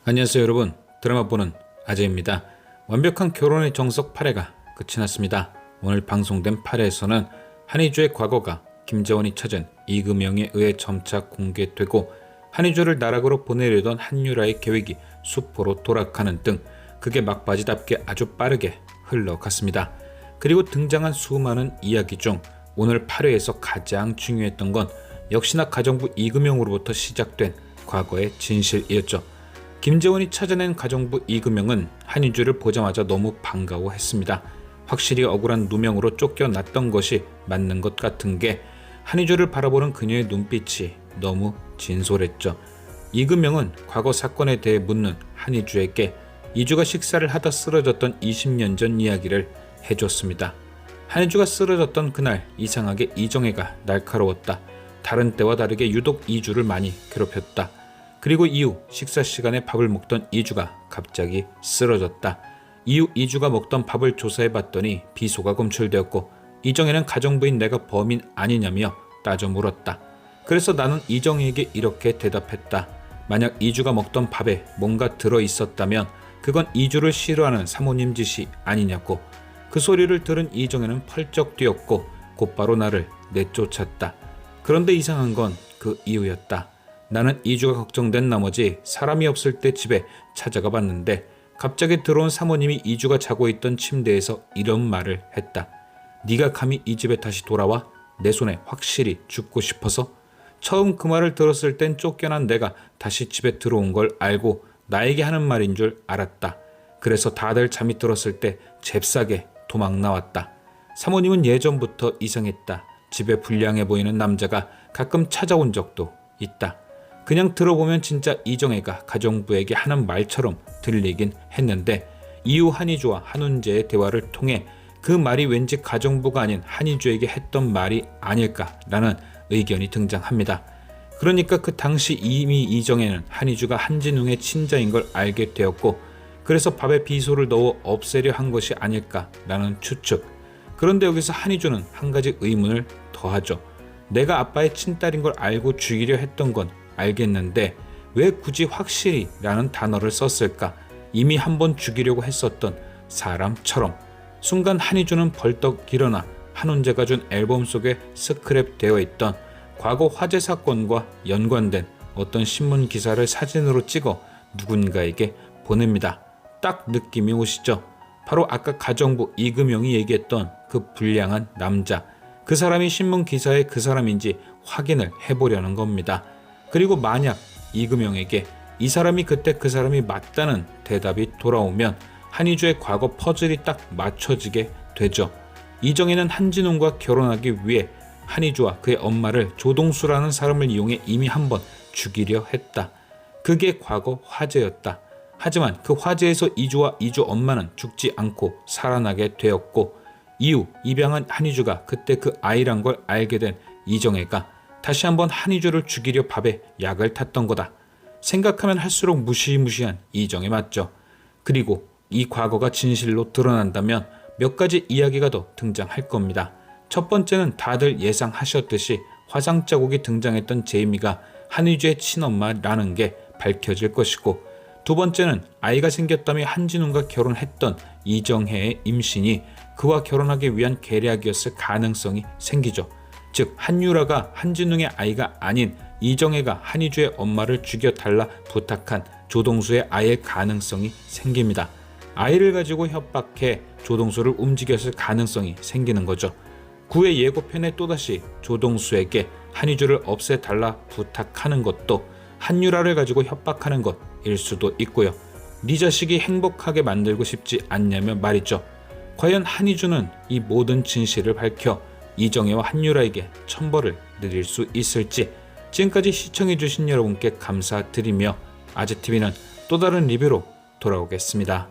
안녕하세요 여러분, 드라마 보는 아재입니다. 완벽한 결혼의 정석 8회가 끝이 났습니다. 오늘 방송된 8회에서는 한희주의 과거가 김재원이 찾은 이금영에 의해 점차 공개되고, 한희주를 나락으로 보내려던 한유라의 계획이 수포로 돌아가는 등 그게 막바지답게 아주 빠르게 흘러갔습니다. 그리고 등장한 수많은 이야기 중 오늘 8회에서 가장 중요했던 건 역시나 가정부 이금영으로부터 시작된 과거의 진실이었죠. 김재원이 찾아낸 가정부 이금영은 한희주를 보자마자 너무 반가워했습니다. 확실히 억울한 누명으로 쫓겨났던 것이 맞는 것 같은 게 한희주를 바라보는 그녀의 눈빛이 너무 진솔했죠. 이금영은 과거 사건에 대해 묻는 한희주에게 이주가 식사를 하다 쓰러졌던 20년 전 이야기를 해줬습니다. 한희주가 쓰러졌던 그날 이상하게 이정혜가 날카로웠다. 다른 때와 다르게 유독 이주를 많이 괴롭혔다. 그리고 이후 식사 시간에 밥을 먹던 이주가 갑자기 쓰러졌다. 이후 이주가 먹던 밥을 조사해봤더니 비소가 검출되었고, 이정혜는 가정부인 내가 범인 아니냐며 따져 물었다. 그래서 나는 이정혜에게 이렇게 대답했다. 만약 이주가 먹던 밥에 뭔가 들어있었다면 그건 이주를 싫어하는 사모님 짓이 아니냐고. 그 소리를 들은 이정혜는 펄쩍 뛰었고 곧바로 나를 내쫓았다. 그런데 이상한 건 그 이유였다. 나는 이주가 걱정된 나머지 사람이 없을 때 집에 찾아가 봤는데 갑자기 들어온 사모님이 이주가 자고 있던 침대에서 이런 말을 했다. 네가 감히 이 집에 다시 돌아와? 내 손에 확실히 죽고 싶어서? 처음 그 말을 들었을 땐 쫓겨난 내가 다시 집에 들어온 걸 알고 나에게 하는 말인 줄 알았다. 그래서 다들 잠이 들었을 때 잽싸게 도망 나왔다. 사모님은 예전부터 이상했다. 집에 불량해 보이는 남자가 가끔 찾아온 적도 있다. 그냥 들어보면 진짜 이정혜가 가정부에게 하는 말처럼 들리긴 했는데, 이후 한희주와 한훈재의 대화를 통해 그 말이 왠지 가정부가 아닌 한희주에게 했던 말이 아닐까라는 의견이 등장합니다. 그러니까 그 당시 이미 이정혜는 한희주가 한진웅의 친자인 걸 알게 되었고, 그래서 밥에 비소를 넣어 없애려 한 것이 아닐까라는 추측. 그런데 여기서 한희주는 한 가지 의문을 더하죠. 내가 아빠의 친딸인 걸 알고 죽이려 했던 건 알겠는데 왜 굳이 확실히 라는 단어를 썼을까? 이미 한번 죽이려고 했었던 사람처럼. 순간 한희주는 벌떡 일어나 한훈재가 준 앨범 속에 스크랩 되어 있던 과거 화재 사건과 연관된 어떤 신문 기사를 사진으로 찍어 누군가에게 보냅니다. 딱 느낌이 오시죠? 바로 아까 가정부 이금영이 얘기했던 그 불량한 남자, 그 사람이 신문 기사의 그 사람인지 확인을 해보려는 겁니다. 그리고 만약 이금영에게 이 사람이 그때 그 사람이 맞다는 대답이 돌아오면 한희주의 과거 퍼즐이 딱 맞춰지게 되죠. 이정혜는 한진웅과 결혼하기 위해 한희주와 그의 엄마를 조동수라는 사람을 이용해 이미 한번 죽이려 했다. 그게 과거 화재였다. 하지만 그 화재에서 이주와 이주 엄마는 죽지 않고 살아나게 되었고, 이후 입양한 한희주가 그때 그 아이란 걸 알게 된 이정혜가 다시 한번 한희주를 죽이려 밥에 약을 탔던 거다. 생각하면 할수록 무시무시한 이정혜 맞죠? 그리고 이 과거가 진실로 드러난다면 몇 가지 이야기가 더 등장할 겁니다. 첫 번째는 다들 예상하셨듯이 화상 자국이 등장했던 제이미가 한희주의 친엄마라는 게 밝혀질 것이고, 두 번째는 아이가 생겼다며 한진웅과 결혼했던 이정혜의 임신이 그와 결혼하기 위한 계략이었을 가능성이 생기죠. 즉 한유라가 한진웅의 아이가 아닌 이정혜가 한희주의 엄마를 죽여달라 부탁한 조동수의 아이의 가능성이 생깁니다. 아이를 가지고 협박해 조동수를 움직였을 가능성이 생기는 거죠. 9회 예고편에 또다시 조동수에게 한희주를 없애달라 부탁하는 것도 한유라를 가지고 협박하는 것일 수도 있고요. 네 자식이 행복하게 만들고 싶지 않냐며 말이죠. 과연 한희주는 이 모든 진실을 밝혀 이정혜와 한유라에게 천벌을 내릴 수 있을지. 지금까지 시청해주신 여러분께 감사드리며 아재TV는 또 다른 리뷰로 돌아오겠습니다.